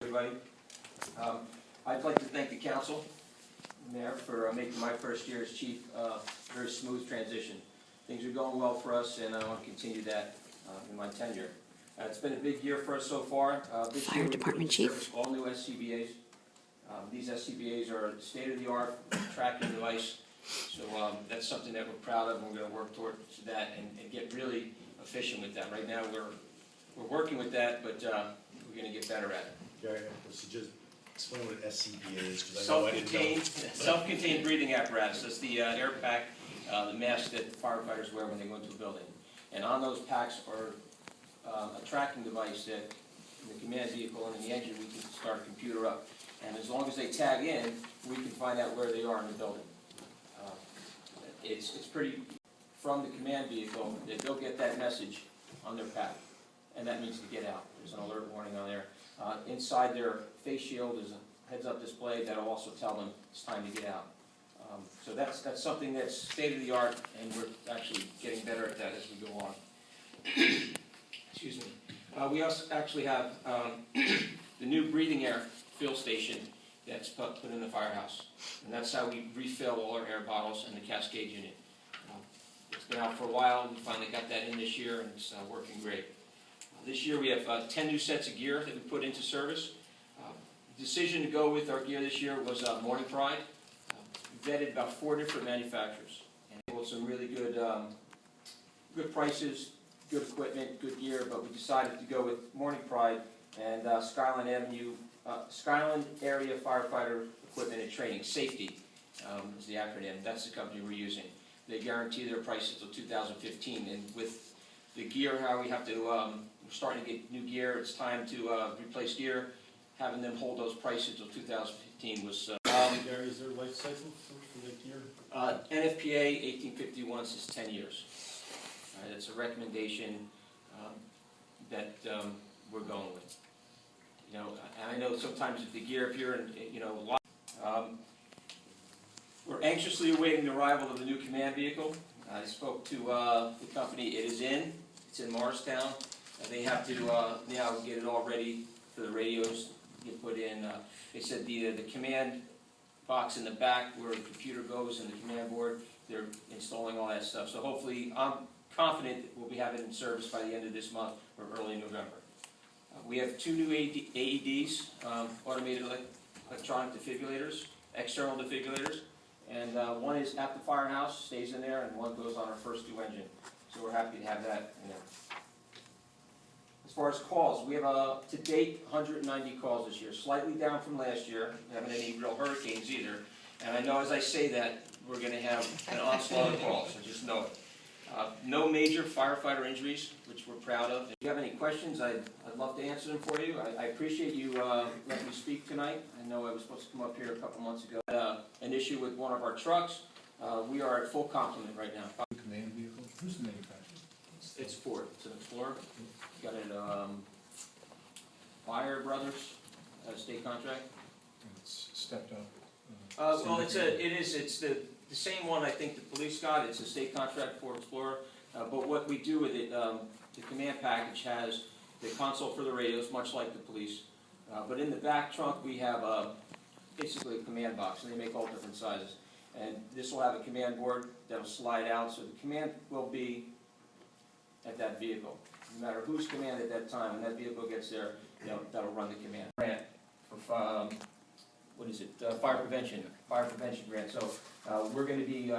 everybody. I'd like to thank the council, Mayor, for making my first year as chief a very smooth transition. Things are going well for us, and I want to continue that in my tenure. It's been a big year for us so far. This Fire year Department we Chief. service all new SCBA's. These SCBA's are state-of-the-art tracking device, so that's something that we're proud of, and we're going to work towards that and get really efficient with that. Right now, we're working with that, but we're going to get better at it. Gary, so just explain what SCBA is, because I know I didn't know. Self-contained breathing apparatus. That's the air pack, the mask that firefighters wear when they go into a building. And on those packs are a tracking device that in the command vehicle and in the engine we can start a computer up. And as long as they tag in, we can find out where they are in the building. It's pretty, from the command vehicle, that they'll get that message on their pack. And that means to get out. There's an alert warning on there. Inside their face shield is a heads-up display that'll also tell them it's time to get out. So that's something that's state-of-the-art, and we're actually getting better at that as we go on. Excuse me. We also actually have the new breathing air fill station that's put in the firehouse. And that's how we refill all our air bottles and the Cascade unit. It's been out for a while, and we finally got that in this year, and it's working great. This year we have 10 new sets of gear that we put into service. The decision to go with our gear this year was Morning Pride. We vetted about 4 different manufacturers and with some really good prices, good equipment, good gear, but we decided to go with Morning Pride and Skyland Area Firefighter Equipment and Training. Safety is the acronym. That's the company we're using. They guarantee their prices until 2015, and with the gear, how we have to, we're starting to get new gear. It's time to replace gear. Having them hold those prices until 2015 was. Gary, is there a life cycle for the gear? NFPA 1851 says 10 years. That's a recommendation that we're going with. You know, and I know sometimes if the gear, if you're in, you know, we're anxiously awaiting the arrival of the new command vehicle. I spoke to the company. It is in. It's in Morristown. They have to now get it all ready for the radios to get put in. They said the command box in the back where the computer goes and the command board, they're installing all that stuff. So hopefully, I'm confident that we'll be having it in service by the end of this month or early November. We have 2 new AEDs, automated electronic defibrillators, external defibrillators, and one is at the firehouse, stays in there, and one goes on our first 2 engine. So we're happy to have that in there. As far as calls, we have to date 190 calls this year, slightly down from last year. We haven't had any real hurricanes either. And I know as I say that, we're going to have an onslaught of calls, so just know it. No major firefighter injuries, which we're proud of. If you have any questions, I'd love to answer them for you. I appreciate you letting me speak tonight. I know I was supposed to come up here a couple months ago. An issue with one of our trucks. We are at full complement right now. Command vehicle, who's the manufacturer? It's Ford. It's an Explorer. Got it, Fire Brothers, state contract. And it's stepped up. Well, it's the same one I think the police got. It's a state contract for Explorer. But what we do with it, the command package has the console for the radios, much like the police. But in the back trunk we have basically a command box, and they make all different sizes. And this will have a command board that will slide out, so the command will be at that vehicle. No matter who's command at that time, when that vehicle gets there, that'll run the command. Grant for what is it? Fire prevention grant. So we're going to be